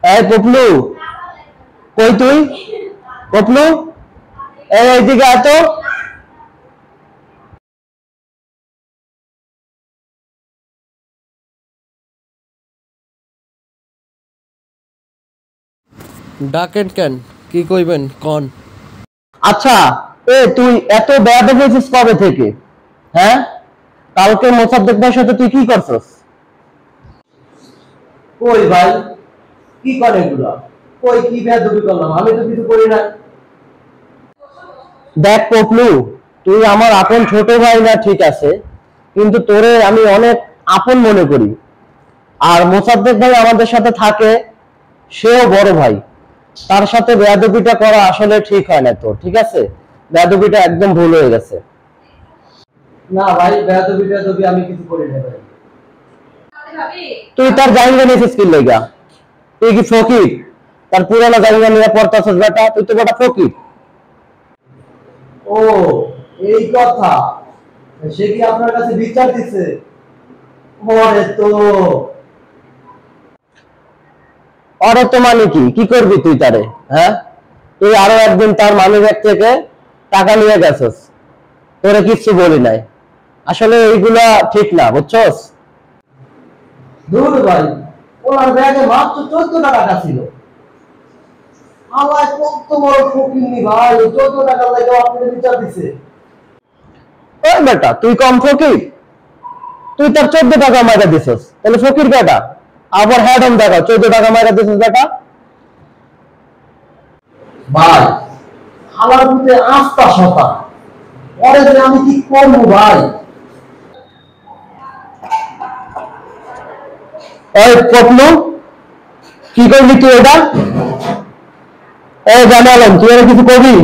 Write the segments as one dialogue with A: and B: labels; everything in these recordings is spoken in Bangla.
A: এই পপলু, কই তুই? পপলু, এইদিকে আয় তো।
B: ডাকেন কেন? কি কইবেন কোন?
A: আচ্ছা, তুই এত বেয়াদব হয়েছিস কবে থেকে? হ্যাঁ, কালকে মোসাদ্দেক ভাইয়ের সাথে তুই কি করছস?
C: কই ভাই, কি করে এগুলা? কই কি বেয়াদবি করলাম? আমি তো কিছু করি না।
A: দেখ পপলু, তুই আমার আপন ছোট ভাই না ঠিক আছে, কিন্তু তোরে আমি অনেক আপন মনে করি। আর মোসাদ্দেক ভাই আমাদের সাথে থাকে, সেও বড় ভাই। তার সাথে বেয়াদবিটা করা আসলে ঠিক হয় না। তোর ঠিক আছে, বেয়াদবিটা একদম ভুল হয়ে গেছে।
C: না ভাই, বেয়াদবি আমি কিছু করি না ভাই।
A: তুই তার জায়গা নিয়েছিস কি লেগা? তুই কি ফকির? তার পুরানো জায়গা নিয়ে পড়তাছিস বেটা? তুই তো বেটা ফকির।
C: ও, এই কথা। সে কি আপনার কাছে বিচার দিচ্ছে? ওরে তো,
A: অরে তো মানে কি কি করবি তুই তারে? হ্যাঁ, তুই আরো একদিন তার মানিব্যাগ থেকে টাকা নিয়ে গেছিস, তোরে কিচ্ছু বলি নাই। আসলে এইগুলা ঠিক না, বুঝছস?
C: দূর ভাই, ওনার ব্যাগে মাত্র 14 টাকা ছিল। আমার কত বড় ফকিন্নি ভাই, 14 টাকা লাগে আপনার বিচার দিচ্ছে।
A: ওই বেটা, তুই কম ফকির? তুই তার 14 টাকা মাইরা দিছিস, তাহলে ফকির বেটা? আবার হ্যাড অন দেখা 14 টাকা মাইরা দিছিস বেটা।
C: ভাই, খালার মধ্যে আস্থা শতা, পরে যে আমি কি করবো ভাই?
A: ওই পপলু, কি করবি তুই এটা? এই জানালাম, তুই আর কিছু করবি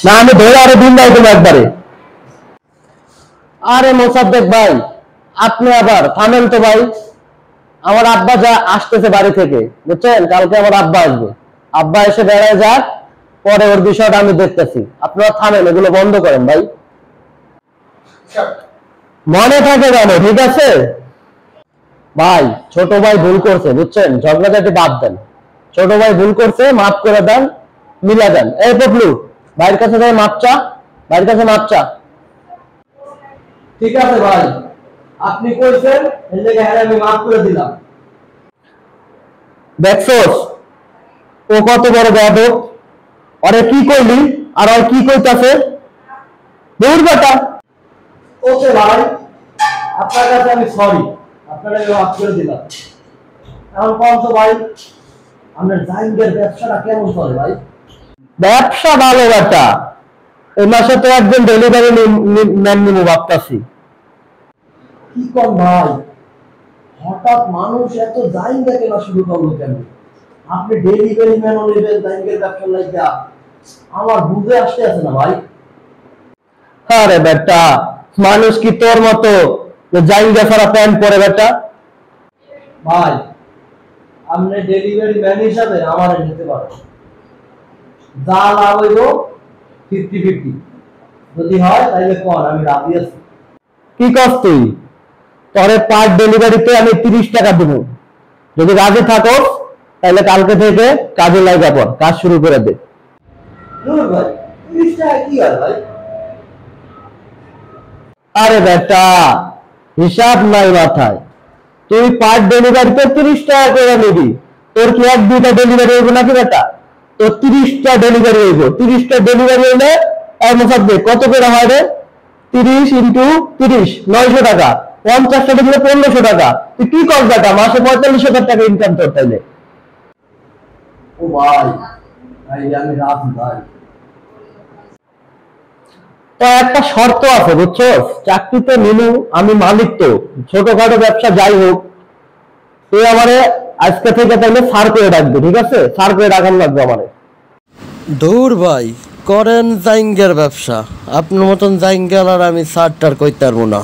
A: না? আমি ধরে আরো দিন যাই তোমার একবারে। আরে মোসাদ্দেক ভাই, আপনি আবার থামেন তো ভাই। আমার আব্বা যা আসতেছে বাড়ি থেকে, বুঝছেন? কালকে আমার আব্বা আসবে। আব্বা এসে বেড়ায় যাক, পরে ওর বিষয়টা আমি দেখতেছি। আপনারা থামেন, এগুলো বন্ধ করেন ভাই। মনে থাকে কেন? ঠিক আছে ভাই, ছোট ভাই ভুল করছে, বুঝছেন? ঝগড়াঝাটি বাদ দেন। ছোট ভাই ভুল করছে, মাফ করে দেন, মিলা দেন। এই পপলু, ভাইয়ের কাছে যাই মাপ চা, ভাইয়ের কাছে মাপ চা।
C: ঠিক আছে ভাই, আপনি কইছেন, এই জায়গায় হ্যাঁ আমি মাফ করে দিলাম।
A: দেখছস ও কত বড় বেয়াদব? আরে কি কইলি আর আর কি কইতাছে? দূর বেটা।
C: ওকে ভাই, আপনার কাছে আমি সরি, আপনার আমি মাফ করে দিলাম। এখন কোন তো ভাই, আপনার জাইঙ্গের ব্যবসাটা কেমন চলে ভাই?
A: ব্যবসা ভালো বেটা, এই মাসে তো একজন ডেলিভারি ম্যান নিবো ভাবতাছি।
C: কি কম ভাই, হঠাৎ মানুষ এত জাইঙ্গা কেনা শুরু করলো কেন? আপনি ডেলিভারি ম্যানও নেবেন জাইঙ্গের ব্যবসা লাইগা? আমার বুঝে আসতে আছে না ভাই।
A: আরে বেটা, মানুষ কি তোর মতো জাইঙ্গা ছাড়া প্যান্ট পরে বেটা?
C: ভাই, আপনি ডেলিভারি ম্যান হিসাবে আমার নিতে পারেন, যা লাভ হইব 50-50, যদি হয় তাহলে কোন আমি রাজি আছি।
A: কি কস তুই? পরে পার ডেলিভারিতে আমি 30 টাকা দেবো। যদি রাজি থাকো তাহলে কালকে থেকে কাজে লাগা পর, কাজ শুরু করে দে।
C: দূর ভাই, 30 টাকা কি হয় ভাই?
A: আরে বেটা, হিসাব নাই মাথায়। তুই পার ডেলিভারিতে 30 টাকা করে নিবি, তোর কি 1-2টা ডেলিভারি হইব নাকি বেটা? তোর 30টা ডেলিভারি হইব। 30টা ডেলিভারি হইলে কত করে হয় রে? 30 × 30 900 টাকা। 50টা দিলে 1500 টাকা। তুই কি কর বেটা? মাসে 45,000 টাকা ইনকাম তোর তাইলে।
C: ও ভাই, ভাই আমি রাজি ভাই।
A: তো একটা শর্ত আছে, বুঝছো? চাকরিতে নিলু, আমি মালিক তো, ছোটখাটো ব্যবসা যাই হোক, তুই আমারে আজকে থেকে তাহলে সার করে রাখবি, ঠিক আছে? সার করে রাখান লাগবে আমারে।
B: দূর ভাই, করেন জাইঙ্গের ব্যবসা। আপনার মতন জাইঙ্গের আর আমি সারটার কইতে পারবো না।